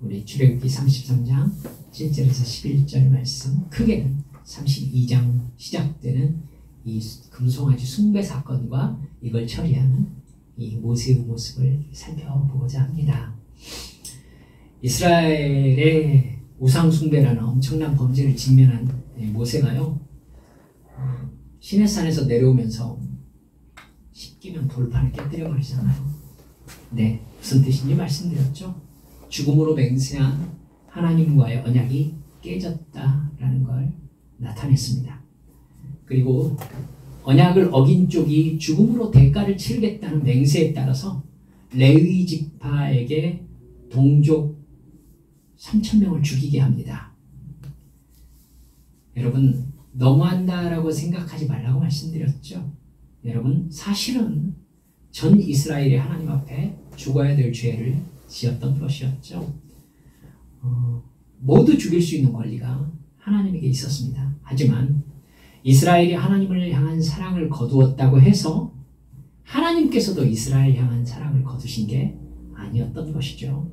우리 출애굽기 33장 7절에서 11절 말씀, 크게는 32장 시작되는 이 금송아지 숭배 사건과 이걸 처리하는 이 모세의 모습을 살펴보고자 합니다. 이스라엘의 우상 숭배라는 엄청난 범죄를 직면한 모세가요, 시내산에서 내려오면서 십기면 돌판을 깨뜨려 버리잖아요. 네, 무슨 뜻인지 말씀드렸죠. 죽음으로 맹세한 하나님과의 언약이 깨졌다라는 걸 나타냈습니다. 그리고 언약을 어긴 쪽이 죽음으로 대가를 치르겠다는 맹세에 따라서 레위 지파에게 동족 3,000명을 죽이게 합니다. 여러분, 너무한다라고 생각하지 말라고 말씀드렸죠. 여러분, 사실은 전 이스라엘이 하나님 앞에 죽어야 될 죄를 지었던 것이었죠. 모두 죽일 수 있는 권리가 하나님에게 있었습니다. 하지만 이스라엘이 하나님을 향한 사랑을 거두었다고 해서 하나님께서도 이스라엘 향한 사랑을 거두신 게 아니었던 것이죠.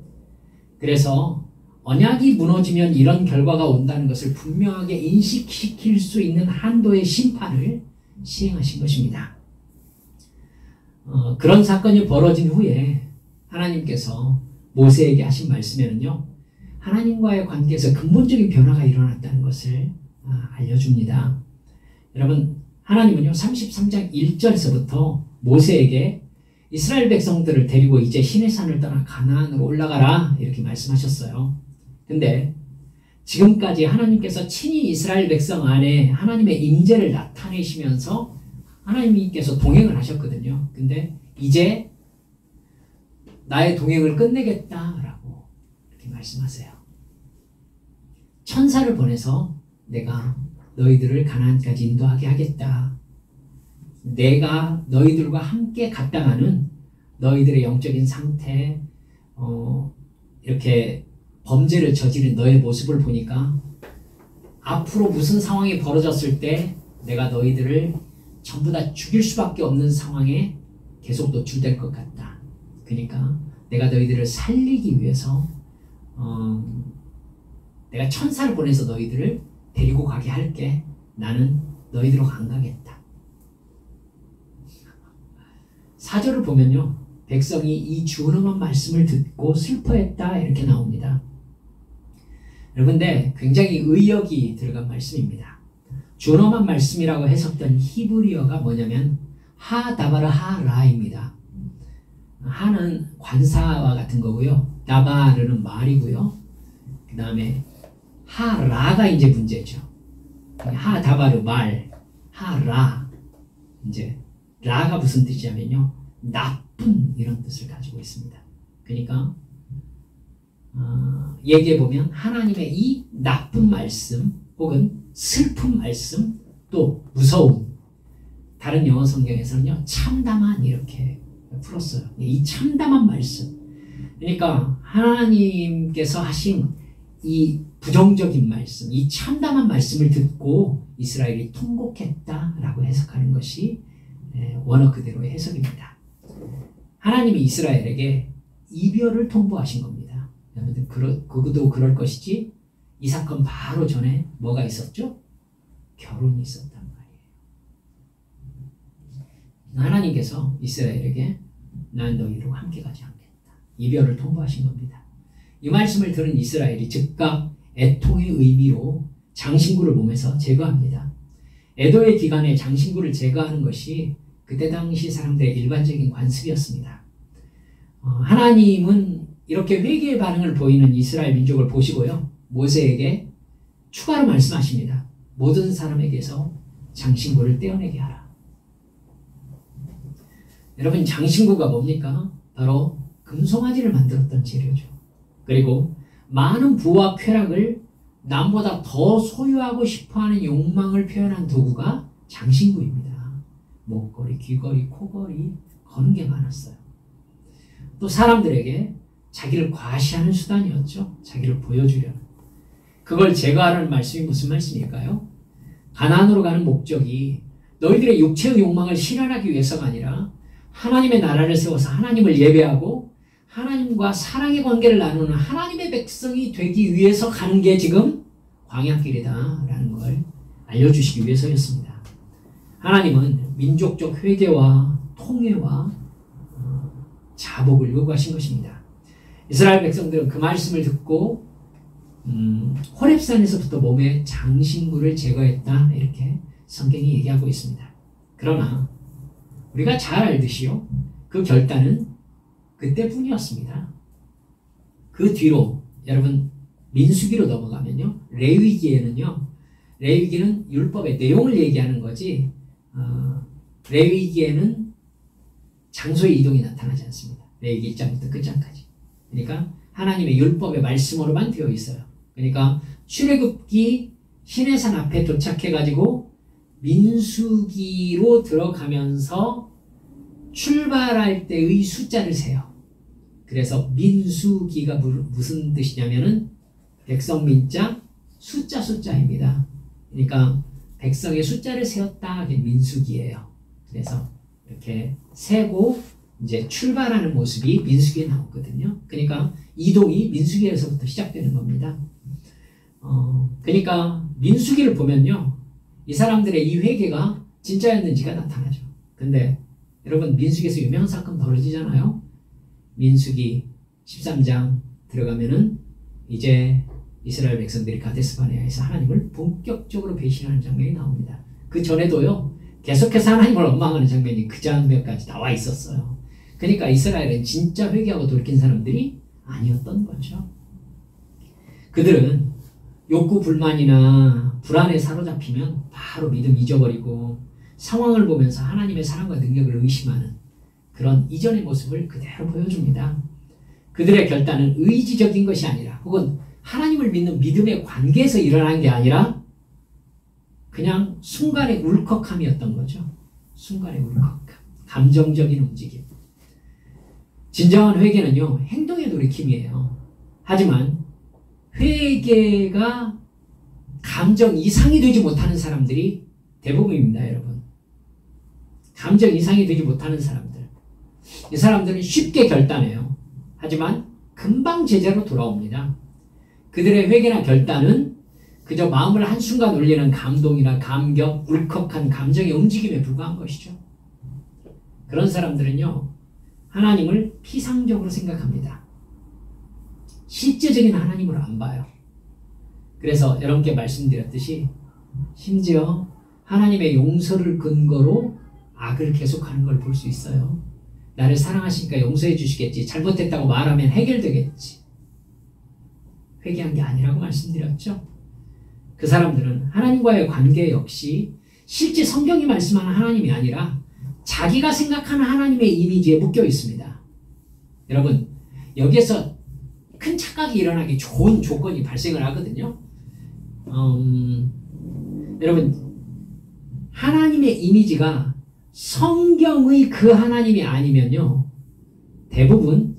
그래서 언약이 무너지면 이런 결과가 온다는 것을 분명하게 인식시킬 수 있는 한도의 심판을 시행하신 것입니다. 그런 사건이 벌어진 후에 하나님께서 모세에게 하신 말씀에는요, 하나님과의 관계에서 근본적인 변화가 일어났다는 것을 알려줍니다. 여러분, 하나님은요 33장 1절에서부터 모세에게 이스라엘 백성들을 데리고 이제 시내산을 떠나 가나안으로 올라가라 이렇게 말씀하셨어요. 근데 지금까지 하나님께서 친히 이스라엘 백성 안에 하나님의 임재를 나타내시면서 하나님께서 동행을 하셨거든요. 근데 이제 나의 동행을 끝내겠다라고 이렇게 말씀하세요. 천사를 보내서 내가 너희들을 가나안까지 인도하게 하겠다. 내가 너희들과 함께 갔다가는 너희들의 영적인 상태, 이렇게 범죄를 저지른 너의 모습을 보니까 앞으로 무슨 상황이 벌어졌을 때 내가 너희들을 전부 다 죽일 수밖에 없는 상황에 계속 노출될 것 같다. 그러니까 내가 너희들을 살리기 위해서 내가 천사를 보내서 너희들을 데리고 가게 할게. 나는 너희들하고 안 가겠다. 4절을 보면요, 백성이 이 준엄한 말씀을 듣고 슬퍼했다 이렇게 나옵니다. 여러분, 근데 굉장히 의역이 들어간 말씀입니다. 준엄한 말씀이라고 해석된 히브리어가 뭐냐면 하다바르 하라입니다. 하는 관사와 같은 거고요, 다바르는 말이고요, 그 다음에 하라가 이제 문제죠. 하다바르 말, 하라, 이제 라가 무슨 뜻이냐면요, 나쁜 이런 뜻을 가지고 있습니다. 그러니까 얘기해 보면 하나님의 이 나쁜 말씀 혹은 슬픈 말씀, 또 무서움, 다른 영어 성경에서는요 참담한 이렇게 풀었어요. 이 참담한 말씀, 그러니까 하나님께서 하신 이 부정적인 말씀, 이 참담한 말씀을 듣고 이스라엘이 통곡했다라고 해석하는 것이 원어 그대로의 해석입니다. 하나님이 이스라엘에게 이별을 통보하신 겁니다. 여러분들, 그것도 그럴 것이지 이 사건 바로 전에 뭐가 있었죠? 결혼이 있었단 말이에요. 하나님께서 이스라엘에게 난 너희로 함께 가지 않겠다. 이별을 통보하신 겁니다. 이 말씀을 들은 이스라엘이 즉각 애통의 의미로 장신구를 몸에서 제거합니다. 애도의 기간에 장신구를 제거하는 것이 그때 당시 사람들의 일반적인 관습이었습니다. 하나님은 이렇게 회개의 반응을 보이는 이스라엘 민족을 보시고요, 모세에게 추가로 말씀하십니다. 모든 사람에게서 장신구를 떼어내게 하라. 여러분, 장신구가 뭡니까? 바로 금송아지를 만들었던 재료죠. 그리고 많은 부와 쾌락을 남보다 더 소유하고 싶어하는 욕망을 표현한 도구가 장신구입니다. 목걸이, 귀걸이, 코걸이, 거는 게 많았어요. 또 사람들에게 자기를 과시하는 수단이었죠. 자기를 보여주려는. 그걸 제거하라는 말씀이 무슨 말씀일까요? 가나안으로 가는 목적이 너희들의 육체의 욕망을 실현하기 위해서가 아니라 하나님의 나라를 세워서 하나님을 예배하고 하나님과 사랑의 관계를 나누는 하나님의 백성이 되기 위해서 가는 게 지금 광야길이다라는 걸 알려주시기 위해서였습니다. 하나님은 민족적 회개와 통회와 자복을 요구하신 것입니다. 이스라엘 백성들은 그 말씀을 듣고 호렙산에서부터 몸에 장신구를 제거했다 이렇게 성경이 얘기하고 있습니다. 그러나 우리가 잘 알듯이요, 그 결단은 그때뿐이었습니다. 그 뒤로 여러분 민수기로 넘어가면요, 레위기에는요, 레위기는 율법의 내용을 얘기하는 거지 레위기에는 장소의 이동이 나타나지 않습니다. 레위기 1장부터 끝장까지. 그러니까 하나님의 율법의 말씀으로만 되어 있어요. 그러니까 출애굽기 시내산 앞에 도착해가지고 민수기로 들어가면서 출발할 때의 숫자를 세요. 그래서 민수기가 무슨 뜻이냐면은 백성민자 숫자입니다. 그러니까 백성의 숫자를 세웠다, 그게 민수기예요. 그래서 이렇게 세고 이제 출발하는 모습이 민수기에 나오거든요. 그러니까 이동이 민수기에서부터 시작되는 겁니다. 그러니까 민수기를 보면요, 이 사람들의 이 회개가 진짜였는지가 나타나죠. 근데 여러분 민수기에서 유명한 사건 벌어지잖아요. 민수기 13장 들어가면은 이제 이스라엘 백성들이 가데스바네아에서 하나님을 본격적으로 배신하는 장면이 나옵니다. 그 전에도요, 계속해서 하나님을 원망하는 장면이 그 장면까지 나와 있었어요. 그러니까 이스라엘은 진짜 회개하고 돌이킨 사람들이 아니었던 거죠. 그들은 욕구 불만이나 불안에 사로잡히면 바로 믿음 잊어버리고 상황을 보면서 하나님의 사랑과 능력을 의심하는 그런 이전의 모습을 그대로 보여줍니다. 그들의 결단은 의지적인 것이 아니라, 혹은 하나님을 믿는 믿음의 관계에서 일어난 게 아니라 그냥 순간의 울컥함이었던 거죠. 순간의 울컥함, 감정적인 움직임. 진정한 회개는요, 행동의 돌이킴이에요. 하지만 회개가 감정 이상이 되지 못하는 사람들이 대부분입니다, 여러분. 감정 이상이 되지 못하는 사람들. 이 사람들은 쉽게 결단해요. 하지만 금방 제자로 돌아옵니다. 그들의 회개나 결단은 그저 마음을 한순간 울리는 감동이나 감격, 울컥한 감정의 움직임에 불과한 것이죠. 그런 사람들은요, 하나님을 피상적으로 생각합니다. 실제적인 하나님으로 안 봐요. 그래서 여러분께 말씀드렸듯이 심지어 하나님의 용서를 근거로 악을 계속하는 걸 볼 수 있어요. 나를 사랑하시니까 용서해 주시겠지, 잘못했다고 말하면 해결되겠지. 회개한 게 아니라고 말씀드렸죠. 그 사람들은 하나님과의 관계 역시 실제 성경이 말씀하는 하나님이 아니라 자기가 생각하는 하나님의 이미지에 묶여 있습니다. 여러분, 여기에서 큰 착각이 일어나기 좋은 조건이 발생을 하거든요. 여러분, 하나님의 이미지가 성경의 그 하나님이 아니면요, 대부분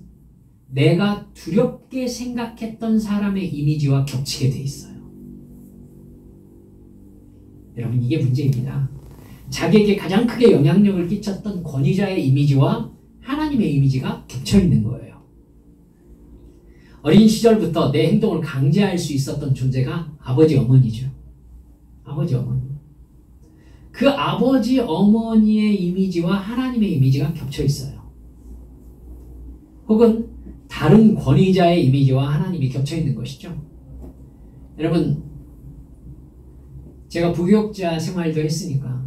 내가 두렵게 생각했던 사람의 이미지와 겹치게 돼 있어요. 여러분, 이게 문제입니다. 자기에게 가장 크게 영향력을 끼쳤던 권위자의 이미지와 하나님의 이미지가 겹쳐 있는 거예요. 어린 시절부터 내 행동을 강제할 수 있었던 존재가 아버지 어머니죠. 아버지 어머니. 그 아버지 어머니의 이미지와 하나님의 이미지가 겹쳐 있어요. 혹은 다른 권위자의 이미지와 하나님이 겹쳐 있는 것이죠. 여러분, 제가 부교육자 생활도 했으니까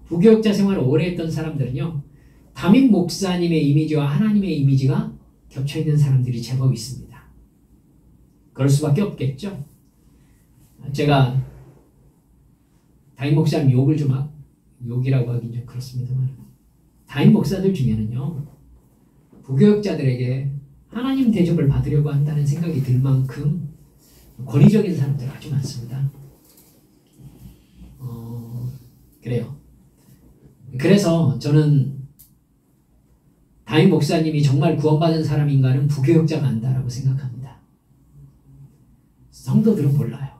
부교육자 생활을 오래 했던 사람들은요, 담임 목사님의 이미지와 하나님의 이미지가 겹쳐 있는 사람들이 제법 있습니다. 그럴 수밖에 없겠죠. 제가 담임 목사님 욕을 욕이라고 하긴 좀 그렇습니다만, 담임 목사들 중에는요, 부교육자들에게 하나님 대접을 받으려고 한다는 생각이 들 만큼 권위적인 사람들 아주 많습니다. 그래요. 그래서 저는 담임 목사님이 정말 구원받은 사람인가는 부교육자가 안다라고 생각합니다. 성도들은 몰라요.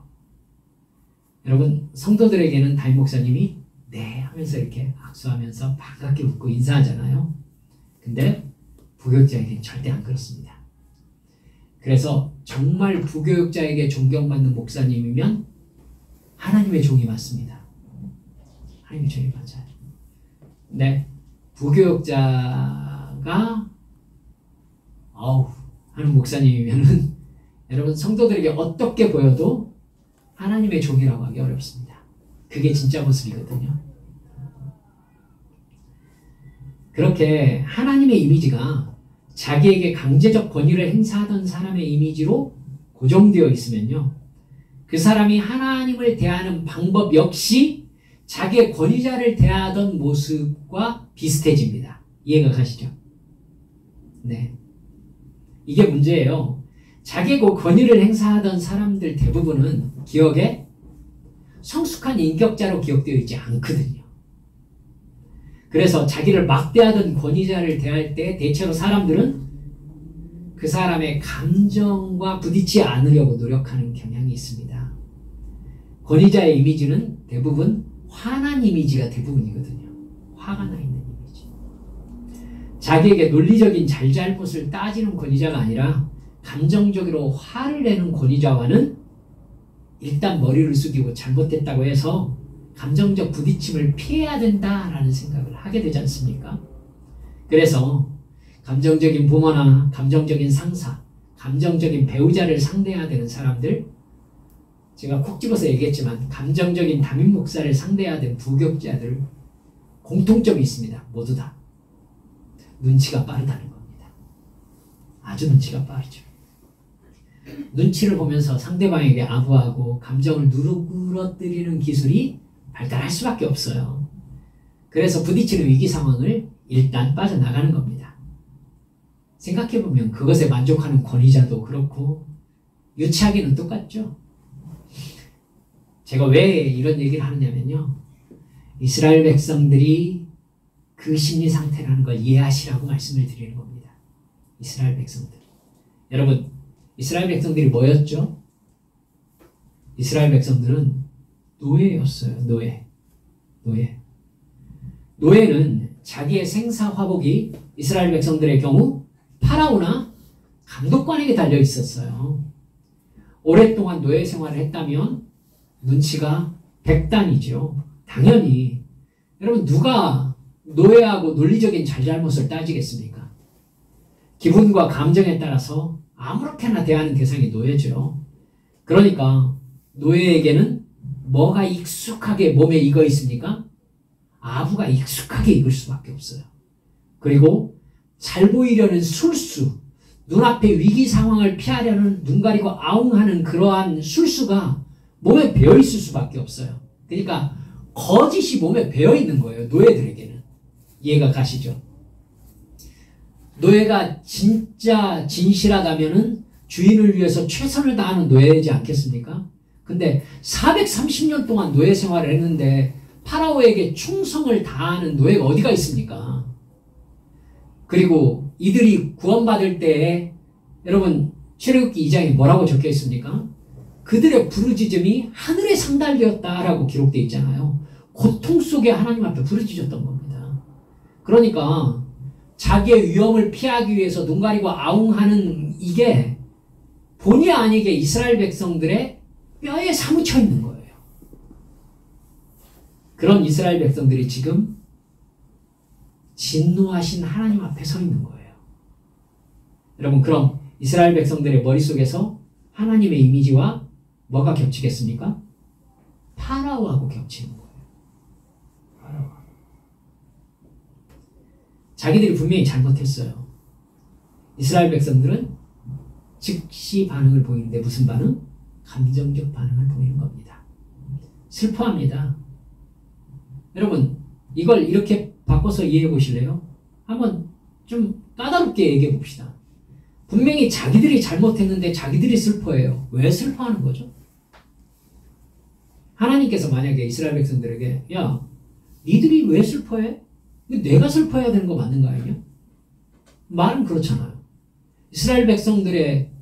여러분, 성도들에게는 담임 목사님이 네 하면서 이렇게 악수하면서 반갑게 웃고 인사하잖아요. 근데 부교육자에게는 절대 안 그렇습니다. 그래서 정말 부교육자에게 존경받는 목사님이면 하나님의 종이 맞습니다. 하나님의 종이 맞아요. 네, 부교육자가 하는 목사님이면은 여러분 성도들에게 어떻게 보여도 하나님의 종이라고 하기 어렵습니다. 그게 진짜 모습이거든요. 그렇게 하나님의 이미지가 자기에게 강제적 권위를 행사하던 사람의 이미지로 고정되어 있으면요, 그 사람이 하나님을 대하는 방법 역시 자기의 권위자를 대하던 모습과 비슷해집니다. 이해가 가시죠? 네, 이게 문제예요. 자기의 권위를 행사하던 사람들 대부분은 기억에 성숙한 인격자로 기억되어 있지 않거든요. 그래서 자기를 막대하던 권위자를 대할 때 대체로 사람들은 그 사람의 감정과 부딪히지 않으려고 노력하는 경향이 있습니다. 권위자의 이미지는 대부분 화난 이미지가 대부분이거든요. 화가 나 있는 이미지. 자기에게 논리적인 잘잘못을 따지는 권위자가 아니라 감정적으로 화를 내는 권위자와는 일단 머리를 숙이고 잘못됐다고 해서 감정적 부딪힘을 피해야 된다라는 생각을 하게 되지 않습니까? 그래서 감정적인 부모나 감정적인 상사, 감정적인 배우자를 상대해야 되는 사람들, 제가 콕 집어서 얘기했지만 감정적인 담임 목사를 상대해야 되는 부교육자들 공통점이 있습니다. 모두 다 눈치가 빠르다는 겁니다. 아주 눈치가 빠르죠. 눈치를 보면서 상대방에게 아부하고 감정을 누그러뜨리는 기술이 발달할 수밖에 없어요. 그래서 부딪히는 위기 상황을 일단 빠져나가는 겁니다. 생각해보면 그것에 만족하는 권위자도 그렇고 유치하기는 똑같죠. 제가 왜 이런 얘기를 하느냐면요, 이스라엘 백성들이 그 심리 상태라는 걸 이해하시라고 말씀을 드리는 겁니다. 이스라엘 백성들. 여러분, 이스라엘 백성들이 뭐였죠? 이스라엘 백성들은 노예였어요. 노예는 자기의 생사화복이 이스라엘 백성들의 경우 파라오나 감독관에게 달려 있었어요. 오랫동안 노예 생활을 했다면 눈치가 백단이죠. 당연히. 여러분, 누가 노예하고 논리적인 잘잘못을 따지겠습니까? 기분과 감정에 따라서 아무렇게나 대하는 대상이 노예죠. 그러니까 노예에게는 뭐가 익숙하게 몸에 익어 있습니까? 아부가 익숙하게 익을 수밖에 없어요. 그리고 잘 보이려는 술수, 눈앞의 위기 상황을 피하려는 눈 가리고 아웅하는 그러한 술수가 몸에 배어 있을 수밖에 없어요. 그러니까 거짓이 몸에 배어 있는 거예요. 노예들에게는. 이해가 가시죠? 노예가 진짜 진실하다면은 주인을 위해서 최선을 다하는 노예이지 않겠습니까? 근데 430년 동안 노예 생활을 했는데 파라오에게 충성을 다하는 노예가 어디가 있습니까? 그리고 이들이 구원받을 때에 여러분 출애굽기 2장에 뭐라고 적혀 있습니까? 그들의 부르짖음이 하늘에 상달되었다라고 기록되어 있잖아요. 고통 속에 하나님 앞에 부르짖었던 겁니다. 그러니까 자기의 위험을 피하기 위해서 눈 가리고 아웅하는 이게 본의 아니게 이스라엘 백성들의 뼈에 사무쳐 있는 거예요. 그런 이스라엘 백성들이 지금 진노하신 하나님 앞에 서 있는 거예요. 여러분, 그럼 이스라엘 백성들의 머릿속에서 하나님의 이미지와 뭐가 겹치겠습니까? 파라오하고 겹치는 거예요. 파라오. 자기들이 분명히 잘못했어요. 이스라엘 백성들은 즉시 반응을 보이는데 무슨 반응? 감정적 반응을 보이는 겁니다. 슬퍼합니다. 여러분, 이걸 이렇게 바꿔서 이해해 보실래요? 한번 좀 까다롭게 얘기해 봅시다. 분명히 자기들이 잘못했는데 자기들이 슬퍼해요. 왜 슬퍼하는 거죠? 하나님께서 만약에 이스라엘 백성들에게 야, 니들이 왜 슬퍼해? 내가 슬퍼해야 되는 거 맞는 거 아니냐? 말은 그렇잖아요. 이스라엘 백성들의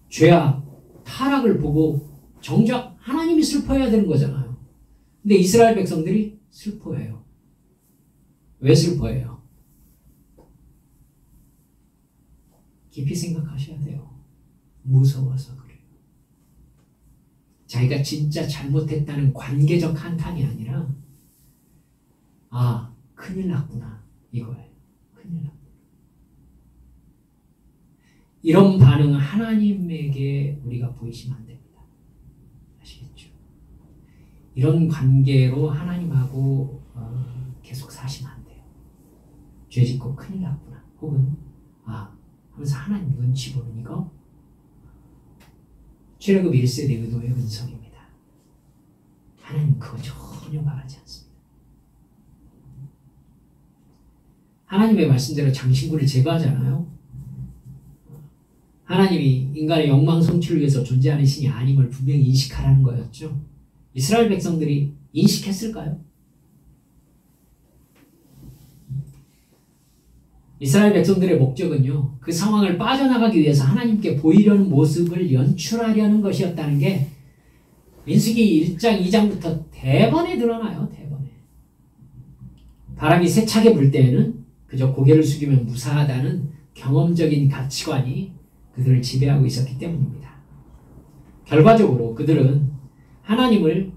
죄악, 타락을 보고 정작 하나님이 슬퍼해야 되는 거잖아요. 근데 이스라엘 백성들이 슬퍼해요. 왜 슬퍼해요? 깊이 생각하셔야 돼요. 무서워서 그래요. 자기가 진짜 잘못했다는 관계적 한탄이 아니라 아, 큰일 났구나 이거예요. 큰일 났구나. 이런 반응 하나님에게 우리가 보이시면 안 됩니다. 아시겠죠? 이런 관계로 하나님하고 계속 사시면 안 돼요. 죄 짓고 큰일 났구나. 혹은 아 하면서 하나님 눈치 보는 이거 출애굽 1세대 의도의 은성입니다. 하나님 그거 전혀 바라지 않습니다. 하나님의 말씀대로 장신구를 제거하잖아요. 하나님이 인간의 영광 성취를 위해서 존재하는 신이 아님을 분명히 인식하라는 거였죠. 이스라엘 백성들이 인식했을까요? 이스라엘 백성들의 목적은요, 그 상황을 빠져나가기 위해서 하나님께 보이려는 모습을 연출하려는 것이었다는 게 민수기 1장, 2장부터 대번에 드러나요. 대번에. 바람이 세차게 불 때에는 그저 고개를 숙이면 무사하다는 경험적인 가치관이 그들을 지배하고 있었기 때문입니다. 결과적으로 그들은 하나님을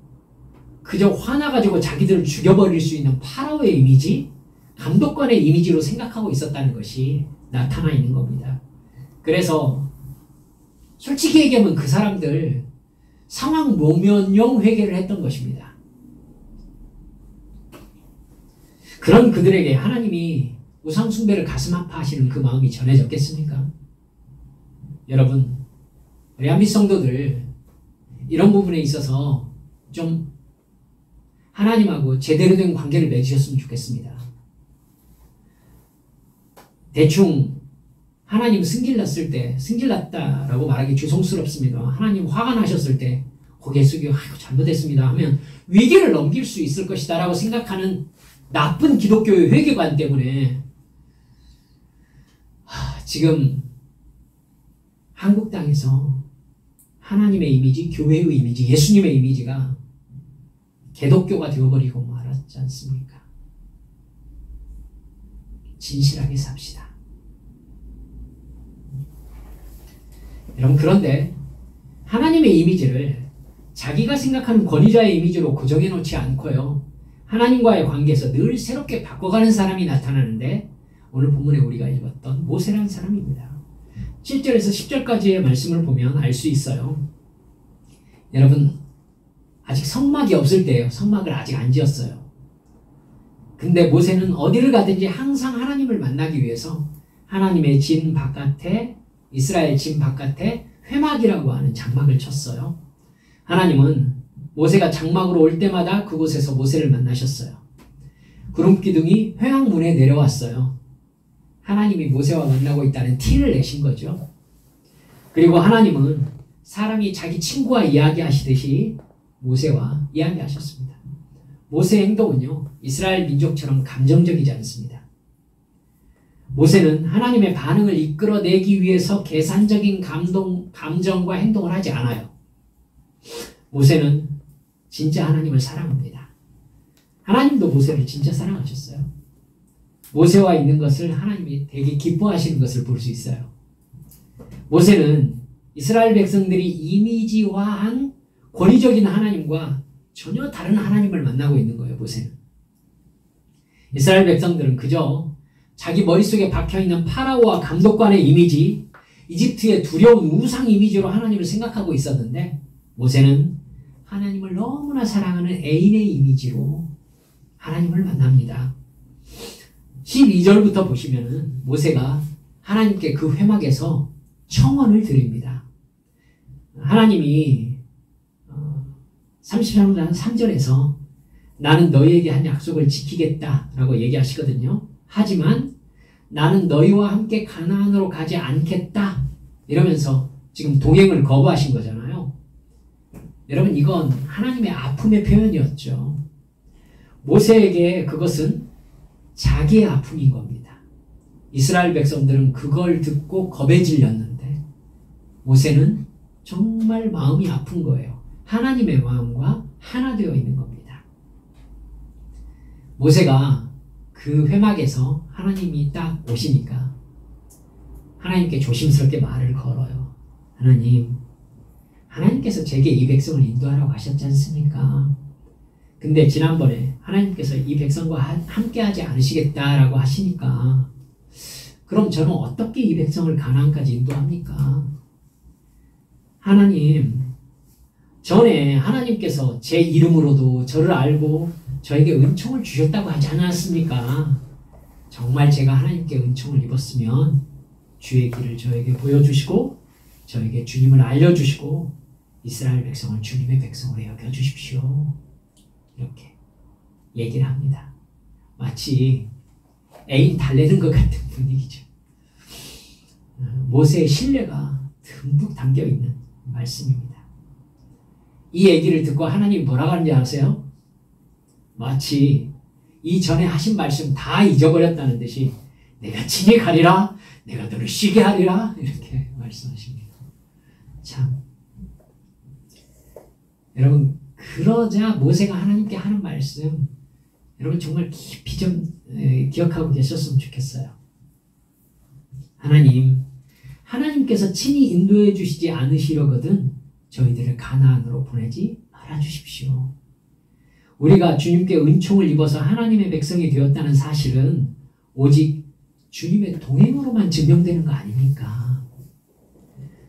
그저 화나가지고 자기들을 죽여버릴 수 있는 파라오의 이미지, 감독관의 이미지로 생각하고 있었다는 것이 나타나 있는 겁니다. 그래서 솔직히 얘기하면 그 사람들 상황 모면용 회개를 했던 것입니다. 그런 그들에게 하나님이 우상숭배를 가슴 아파하시는 그 마음이 전해졌겠습니까? 여러분, 우리 한빛 성도들 이런 부분에 있어서 좀 하나님하고 제대로 된 관계를 맺으셨으면 좋겠습니다. 대충 하나님 승질났을 때, 승질났다라고 말하기 죄송스럽습니다. 하나님 화가 나셨을 때 고개 숙이고 아이고 잘못했습니다 하면 위기를 넘길 수 있을 것이다 라고 생각하는 나쁜 기독교의 회계관 때문에 지금 한국 땅에서 하나님의 이미지, 교회의 이미지, 예수님의 이미지가 개독교가 되어버리고 말았지 않습니까? 진실하게 삽시다. 여러분, 그런데 하나님의 이미지를 자기가 생각하는 권위자의 이미지로 고정해 놓지 않고요, 하나님과의 관계에서 늘 새롭게 바꿔가는 사람이 나타나는데 오늘 본문에 우리가 읽었던 모세라는 사람입니다. 7절에서 10절까지의 말씀을 보면 알 수 있어요. 여러분, 아직 성막이 없을 때예요. 성막을 아직 안 지었어요. 근데 모세는 어디를 가든지 항상 하나님을 만나기 위해서 하나님의 진 바깥에, 이스라엘 진 바깥에 회막이라고 하는 장막을 쳤어요. 하나님은 모세가 장막으로 올 때마다 그곳에서 모세를 만나셨어요. 구름기둥이 회막문에 내려왔어요. 하나님이 모세와 만나고 있다는 티를 내신 거죠. 그리고 하나님은 사람이 자기 친구와 이야기하시듯이 모세와 이야기하셨습니다. 모세의 행동은요, 이스라엘 민족처럼 감정적이지 않습니다. 모세는 하나님의 반응을 이끌어내기 위해서 계산적인 감정과 행동을 하지 않아요. 모세는 진짜 하나님을 사랑합니다. 하나님도 모세를 진짜 사랑하셨어요. 모세와 있는 것을 하나님이 되게 기뻐하시는 것을 볼 수 있어요. 모세는 이스라엘 백성들이 이미지화한 권위적인 하나님과 전혀 다른 하나님을 만나고 있는 거예요. 모세는. 이스라엘 백성들은 그저 자기 머릿속에 박혀있는 파라오와 감독관의 이미지, 이집트의 두려운 우상 이미지로 하나님을 생각하고 있었는데 모세는 하나님을 너무나 사랑하는 애인의 이미지로 하나님을 만납니다. 12절부터 보시면은 모세가 하나님께 그 회막에서 청원을 드립니다. 하나님이 33장 3절에서 나는 너희에게 한 약속을 지키겠다라고 얘기하시거든요. 하지만 나는 너희와 함께 가나안으로 가지 않겠다 이러면서 지금 동행을 거부하신 거잖아요. 여러분, 이건 하나님의 아픔의 표현이었죠. 모세에게 그것은 자기의 아픔인 겁니다. 이스라엘 백성들은 그걸 듣고 겁에 질렸는데 모세는 정말 마음이 아픈 거예요. 하나님의 마음과 하나 되어 있는 겁니다. 모세가 그 회막에서 하나님이 딱 오시니까 하나님께 조심스럽게 말을 걸어요. 하나님, 하나님께서 제게 이 백성을 인도하라고 하셨지 않습니까? 근데 지난번에 하나님께서 이 백성과 함께하지 않으시겠다라고 하시니까 그럼 저는 어떻게 이 백성을 가나안까지 인도합니까? 하나님, 전에 하나님께서 제 이름으로도 저를 알고 저에게 은총을 주셨다고 하지 않았습니까? 정말 제가 하나님께 은총을 입었으면 주의 길을 저에게 보여주시고 저에게 주님을 알려주시고 이스라엘 백성을 주님의 백성으로 여겨주십시오. 이렇게 얘기를 합니다. 마치 애인 달래는 것 같은 분위기죠. 모세의 신뢰가 듬뿍 담겨있는 말씀입니다. 이 얘기를 듣고 하나님이 뭐라고 하는지 아세요? 마치 이전에 하신 말씀 다 잊어버렸다는 듯이 내가 친히 가리라, 내가 너를 쉬게 하리라 이렇게 말씀하십니다. 참, 여러분, 그러자 모세가 하나님께 하는 말씀 여러분 정말 깊이 좀 기억하고 계셨으면 좋겠어요. 하나님께서 친히 인도해 주시지 않으시려거든 저희들을 가나안으로 보내지 말아주십시오. 우리가 주님께 은총을 입어서 하나님의 백성이 되었다는 사실은 오직 주님의 동행으로만 증명되는 거 아닙니까?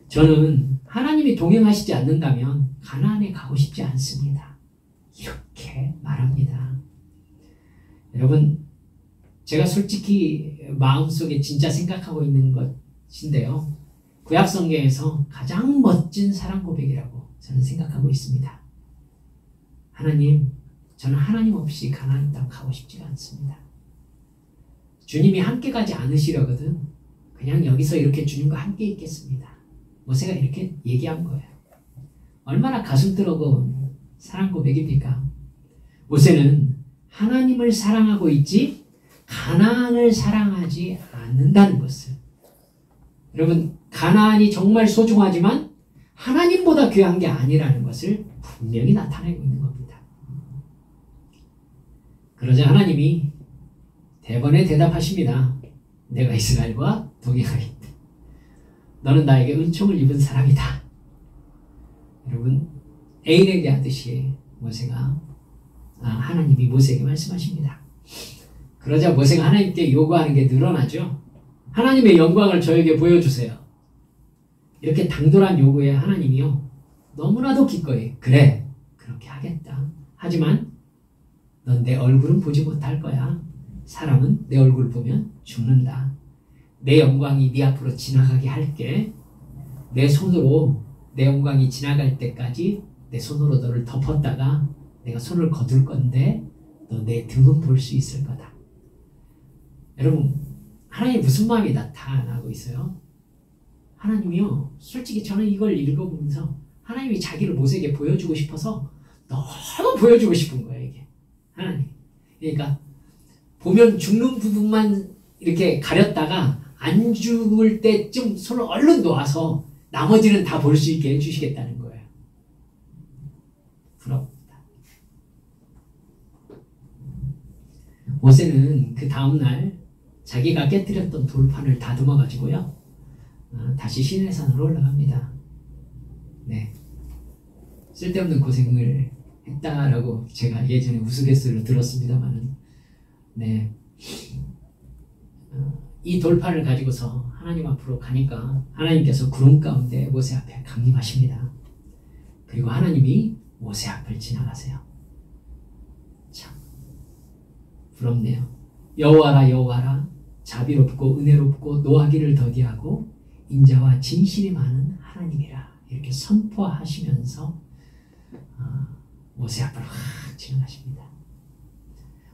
저는 하나님이 동행하시지 않는다면 가나안에 가고 싶지 않습니다. 이렇게 말합니다. 여러분, 제가 솔직히 마음속에 진짜 생각하고 있는 것인데요. 구약성경에서 가장 멋진 사랑 고백이라고 저는 생각하고 있습니다. 하나님, 저는 하나님 없이 가나안 땅 가고 싶지가 않습니다. 주님이 함께 가지 않으시려거든 그냥 여기서 이렇게 주님과 함께 있겠습니다. 모세가 이렇게 얘기한 거예요. 얼마나 가슴 뜨거운 사랑 고백입니까? 모세는 하나님을 사랑하고 있지 가나안을 사랑하지 않는다는 것을, 여러분, 가나안이 정말 소중하지만 하나님보다 귀한 게 아니라는 것을 분명히 나타내고 있는 겁니다. 그러자 하나님이 대번에 대답하십니다. 내가 이스라엘과 동행하겠다. 너는 나에게 은총을 입은 사람이다. 여러분, 애인에게 하듯이 하나님이 모세에게 말씀하십니다. 그러자 모세가 하나님께 요구하는 게 늘어나죠. 하나님의 영광을 저에게 보여주세요. 이렇게 당돌한 요구에 하나님이요, 너무나도 기꺼이 그래, 그렇게 하겠다. 하지만 넌 내 얼굴은 보지 못할 거야. 사람은 내 얼굴 보면 죽는다. 내 영광이 네 앞으로 지나가게 할게. 내 손으로 내 영광이 지나갈 때까지 내 손으로 너를 덮었다가 내가 손을 거둘 건데 너 내 등은 볼 수 있을 거다. 여러분, 하나님 무슨 마음이 나타나고 있어요? 하나님이요, 솔직히 저는 이걸 읽어보면서 하나님이 자기를 모세에게 보여주고 싶어서 너무 보여주고 싶은 거예요, 이게. 하나님. 그러니까 보면 죽는 부분만 이렇게 가렸다가 안 죽을 때쯤 손을 얼른 놓아서 나머지는 다 볼 수 있게 해주시겠다는 거예요. 부럽다. 모세는 그 다음날 자기가 깨뜨렸던 돌판을 다듬어 가지고요, 다시 시내산으로 올라갑니다. 네, 쓸데없는 고생을 했다라고 제가 예전에 우스갯소리로 들었습니다만은, 네, 이 돌판을 가지고서 하나님 앞으로 가니까 하나님께서 구름 가운데 모세 앞에 강림하십니다. 그리고 하나님이 모세 앞을 지나가세요. 참 부럽네요. 여호와라 여호와라, 자비롭고 은혜롭고 노하기를 더디하고 인자와 진실이 많은 하나님이라, 이렇게 선포하시면서 모세 앞을 확 지나가십니다.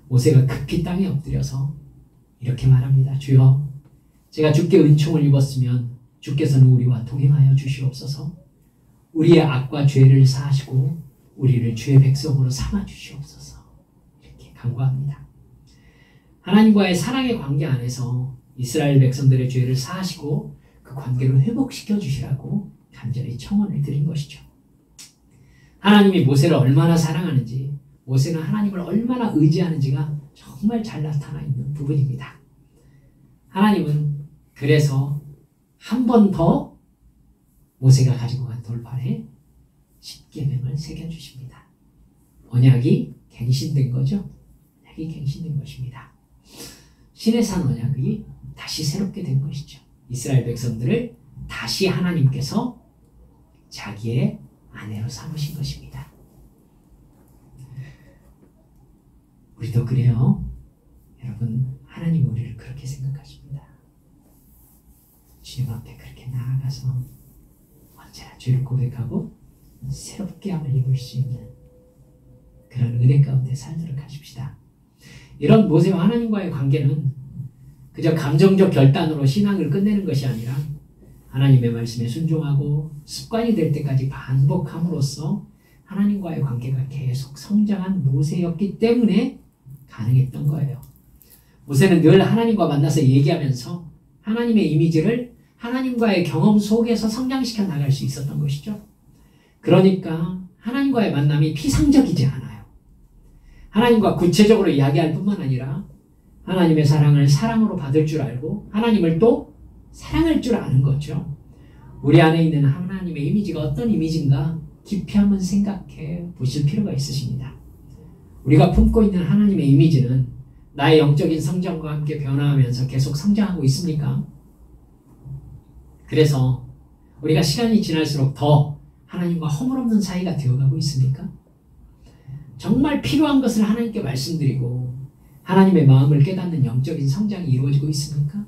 모세가 급히 땅에 엎드려서 이렇게 말합니다. 주여, 제가 주께 은총을 입었으면 주께서는 우리와 동행하여 주시옵소서. 우리의 악과 죄를 사하시고 우리를 주의 백성으로 삼아 주시옵소서. 이렇게 간구합니다. 하나님과의 사랑의 관계 안에서 이스라엘 백성들의 죄를 사하시고 그 관계를 회복시켜 주시라고 간절히 청원을 드린 것이죠. 하나님이 모세를 얼마나 사랑하는지, 모세는 하나님을 얼마나 의지하는지가 정말 잘 나타나 있는 부분입니다. 하나님은 그래서 한 번 더 모세가 가지고 간 돌판에 십계명을 새겨주십니다. 언약이 갱신된 거죠. 언약이 갱신된 것입니다. 시내산 언약이 다시 새롭게 된 것이죠. 이스라엘 백성들을 다시 하나님께서 자기의 아내로 삼으신 것입니다. 우리도 그래요. 여러분, 하나님 우리를 그렇게 생각하십니다. 주님 앞에 그렇게 나아가서 언제나 죄를 고백하고 새롭게 함을 입을 수 있는 그런 은혜 가운데 살도록 하십시다. 이런 모세와 하나님과의 관계는 그저 감정적 결단으로 신앙을 끝내는 것이 아니라 하나님의 말씀에 순종하고 습관이 될 때까지 반복함으로써 하나님과의 관계가 계속 성장한 모세였기 때문에 가능했던 거예요. 모세는 늘 하나님과 만나서 얘기하면서 하나님의 이미지를 하나님과의 경험 속에서 성장시켜 나갈 수 있었던 것이죠. 그러니까 하나님과의 만남이 피상적이지 않아요. 하나님과 구체적으로 이야기할 뿐만 아니라 하나님의 사랑을 사랑으로 받을 줄 알고 하나님을 또 사랑할 줄 아는 거죠. 우리 안에 있는 하나님의 이미지가 어떤 이미지인가 깊이 한번 생각해 보실 필요가 있으십니다. 우리가 품고 있는 하나님의 이미지는 나의 영적인 성장과 함께 변화하면서 계속 성장하고 있습니까? 그래서 우리가 시간이 지날수록 더 하나님과 허물없는 사이가 되어가고 있습니까? 정말 필요한 것을 하나님께 말씀드리고 하나님의 마음을 깨닫는 영적인 성장이 이루어지고 있습니까?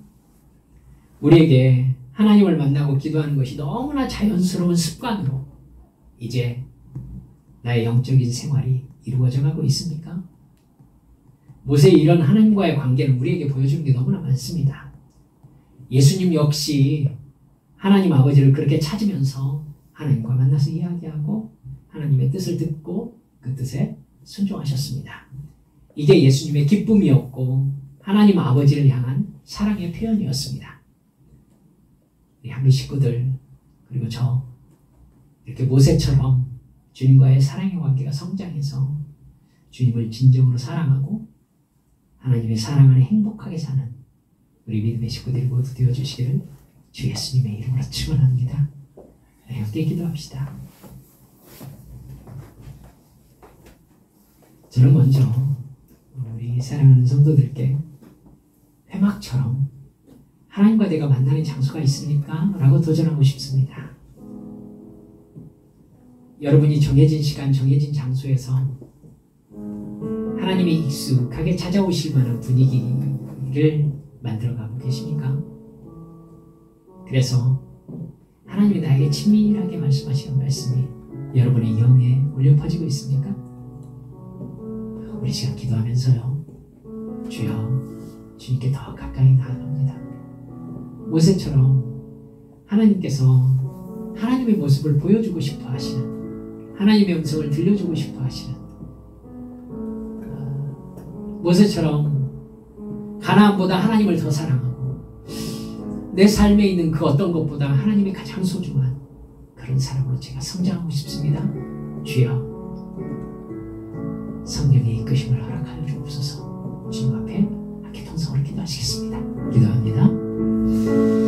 우리에게 하나님을 만나고 기도하는 것이 너무나 자연스러운 습관으로 이제 나의 영적인 생활이 이루어져 가고 있습니까? 모세의 이런 하나님과의 관계는 우리에게 보여주는 게 너무나 많습니다. 예수님 역시 하나님 아버지를 그렇게 찾으면서 하나님과 만나서 이야기하고 하나님의 뜻을 듣고 그 뜻에 순종하셨습니다. 이게 예수님의 기쁨이었고 하나님 아버지를 향한 사랑의 표현이었습니다. 우리 한미 식구들 그리고 저 이렇게 모세처럼 주님과의 사랑의 관계가 성장해서 주님을 진정으로 사랑하고 하나님의 사랑을 행복하게 사는 우리 믿음의 식구들이 모두 되어주시기를 주 예수님의 이름으로 축원합니다. 함께 기도합시다. 저는 먼저 우리 사랑하는 성도들께 회막처럼 하나님과 내가 만나는 장소가 있습니까? 라고 도전하고 싶습니다. 여러분이 정해진 시간, 정해진 장소에서 하나님이 익숙하게 찾아오실 만한 분위기를 만들어가고 계십니까? 그래서 하나님이 나에게 친밀하게 말씀하시는 말씀이 여러분의 영에 울려 퍼지고 있습니까? 우리 시간 기도하면서요. 주여, 주님께 더 가까이 나아갑니다. 모세처럼 하나님께서 하나님의 모습을 보여주고 싶어 하시는, 하나님의 음성을 들려주고 싶어 하시는, 모세처럼 가나안보다 하나님을 더 사랑하고 내 삶에 있는 그 어떤 것보다 하나님이 가장 소중한 그런 사람으로 제가 성장하고 싶습니다. 주여, 성령의 이끄심을 허락하여 주옵소서. 주님 앞에 함께 통성으로 기도하시겠습니다. 기도합니다.